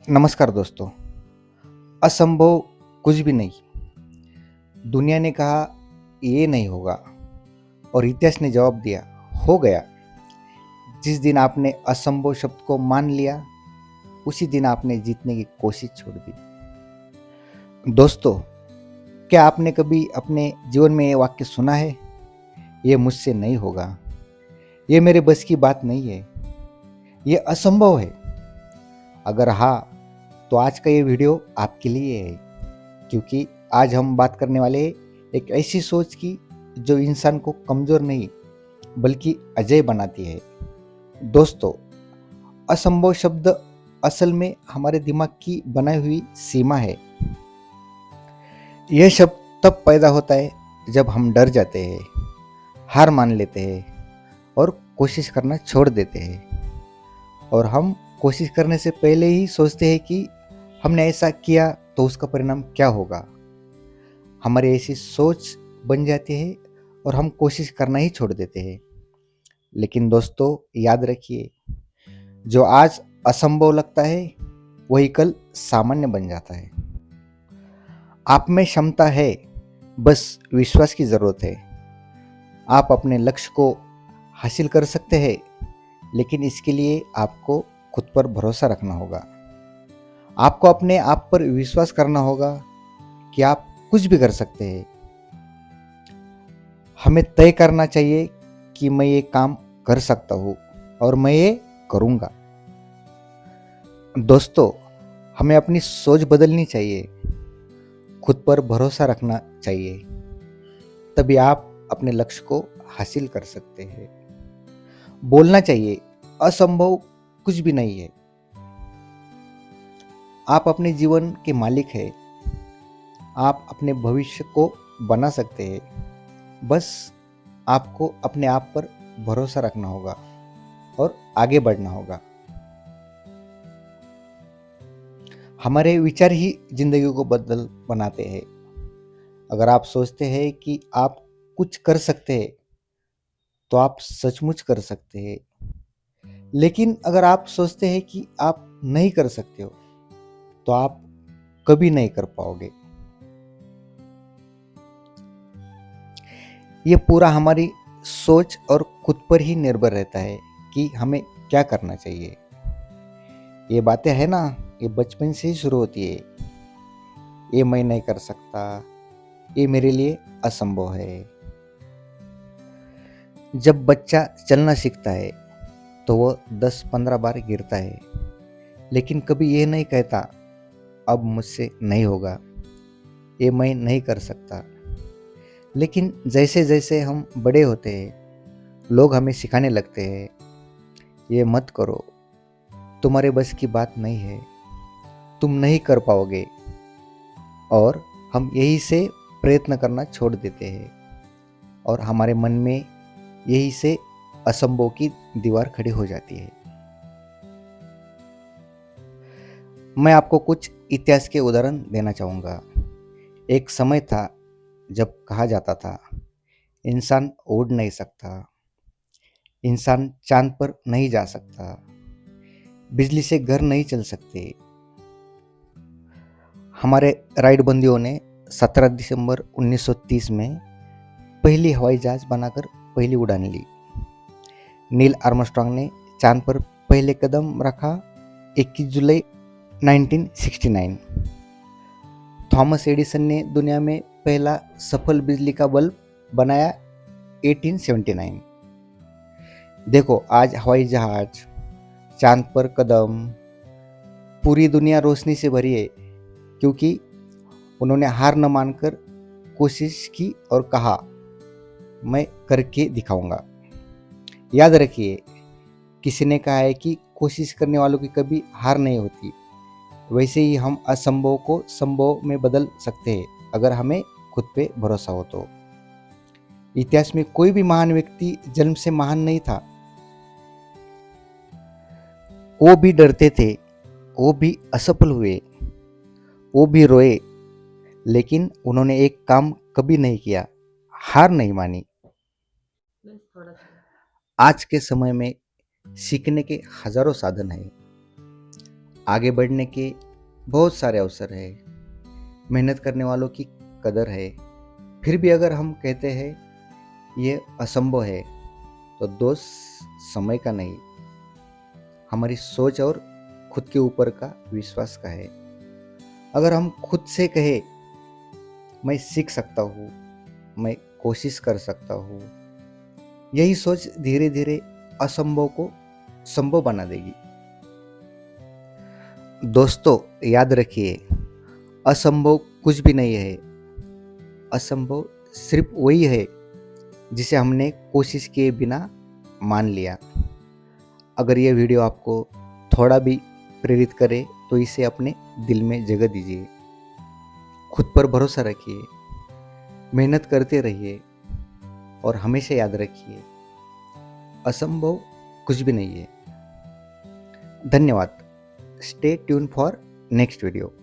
नमस्कार दोस्तों। असंभव कुछ भी नहीं। दुनिया ने कहा ये नहीं होगा और इतिहास ने जवाब दिया हो गया। जिस दिन आपने असंभव शब्द को मान लिया उसी दिन आपने जीतने की कोशिश छोड़ दी। दोस्तों, क्या आपने कभी अपने जीवन में ये वाक्य सुना है? ये मुझसे नहीं होगा, ये मेरे बस की बात नहीं है, ये असंभव है। अगर हाँ, तो आज का ये वीडियो आपके लिए है, क्योंकि आज हम बात करने वाले हैं एक ऐसी सोच की जो इंसान को कमजोर नहीं बल्कि अजय बनाती है। दोस्तों, असंभव शब्द असल में हमारे दिमाग की बनाई हुई सीमा है। यह शब्द तब पैदा होता है जब हम डर जाते हैं, हार मान लेते हैं और कोशिश करना छोड़ देते हैं। और हम कोशिश करने से पहले ही सोचते हैं कि हमने ऐसा किया तो उसका परिणाम क्या होगा। हमारी ऐसी सोच बन जाती है और हम कोशिश करना ही छोड़ देते हैं। लेकिन दोस्तों, याद रखिए, जो आज असंभव लगता है वही कल सामान्य बन जाता है। आप में क्षमता है, बस विश्वास की जरूरत है। आप अपने लक्ष्य को हासिल कर सकते हैं, लेकिन इसके लिए आपको खुद पर भरोसा रखना होगा। आपको अपने आप पर विश्वास करना होगा कि आप कुछ भी कर सकते हैं। हमें तय करना चाहिए कि मैं ये काम कर सकता हूँ और मैं ये करूँगा। दोस्तों, हमें अपनी सोच बदलनी चाहिए, खुद पर भरोसा रखना चाहिए, तभी आप अपने लक्ष्य को हासिल कर सकते हैं। बोलना चाहिए, असंभव कुछ भी नहीं है। आप अपने जीवन के मालिक हैं। आप अपने भविष्य को बना सकते हैं। बस आपको अपने आप पर भरोसा रखना होगा और आगे बढ़ना होगा। हमारे विचार ही जिंदगी को बदल बनाते हैं। अगर आप सोचते हैं कि आप कुछ कर सकते हैं तो आप सचमुच कर सकते हैं। लेकिन अगर आप सोचते हैं कि आप नहीं कर सकते हो तो आप कभी नहीं कर पाओगे। ये पूरा हमारी सोच और खुद पर ही निर्भर रहता है कि हमें क्या करना चाहिए। ये बातें है ना, ये बचपन से ही शुरू होती है। ये मैं नहीं कर सकता, ये मेरे लिए असंभव है। जब बच्चा चलना सीखता है तो वह 10-15 बार गिरता है, लेकिन कभी ये नहीं कहता अब मुझसे नहीं होगा, ये मैं नहीं कर सकता। लेकिन जैसे जैसे हम बड़े होते हैं, लोग हमें सिखाने लगते हैं, ये मत करो, तुम्हारे बस की बात नहीं है, तुम नहीं कर पाओगे। और हम यही से प्रयत्न करना छोड़ देते हैं और हमारे मन में यही से असंभव की दीवार खड़ी हो जाती है। मैं आपको कुछ इतिहास के उदाहरण देना चाहूँगा। एक समय था जब कहा जाता था इंसान उड़ नहीं सकता, इंसान चांद पर नहीं जा सकता, बिजली से घर नहीं चल सकते। हमारे राइट बंदियों ने 17 दिसंबर 1930 में पहली हवाई जहाज बनाकर पहली उड़ान ली। नील आर्मस्ट्रांग ने चांद पर पहले कदम रखा 21 जुलाई 1969। थॉमस एडिसन ने दुनिया में पहला सफल बिजली का बल्ब बनाया 1879। देखो, आज हवाई जहाज, चांद पर कदम, पूरी दुनिया रोशनी से भरी है, क्योंकि उन्होंने हार न मानकर कोशिश की और कहा मैं करके दिखाऊंगा। याद रखिए, किसी ने कहा है कि कोशिश करने वालों की कभी हार नहीं होती। वैसे ही हम असंभव को संभव में बदल सकते हैं अगर हमें खुद पे भरोसा हो तो। इतिहास में कोई भी महान व्यक्ति जन्म से महान नहीं था। वो भी डरते थे, वो भी असफल हुए, वो भी रोए, लेकिन उन्होंने एक काम कभी नहीं किया, हार नहीं मानी। आज के समय में सीखने के हजारों साधन हैं। आगे बढ़ने के बहुत सारे अवसर है, मेहनत करने वालों की कदर है। फिर भी अगर हम कहते हैं ये असंभव है, तो दोष समय का नहीं, हमारी सोच और खुद के ऊपर का विश्वास का है। अगर हम खुद से कहे मैं सीख सकता हूँ, मैं कोशिश कर सकता हूँ, यही सोच धीरे धीरे असंभव को संभव बना देगी। दोस्तों, याद रखिए, असंभव कुछ भी नहीं है। असंभव सिर्फ वही है जिसे हमने कोशिश किए बिना मान लिया। अगर ये वीडियो आपको थोड़ा भी प्रेरित करे तो इसे अपने दिल में जगह दीजिए। खुद पर भरोसा रखिए, मेहनत करते रहिए और हमेशा याद रखिए, असंभव कुछ भी नहीं है। धन्यवाद। Stay tune for next video.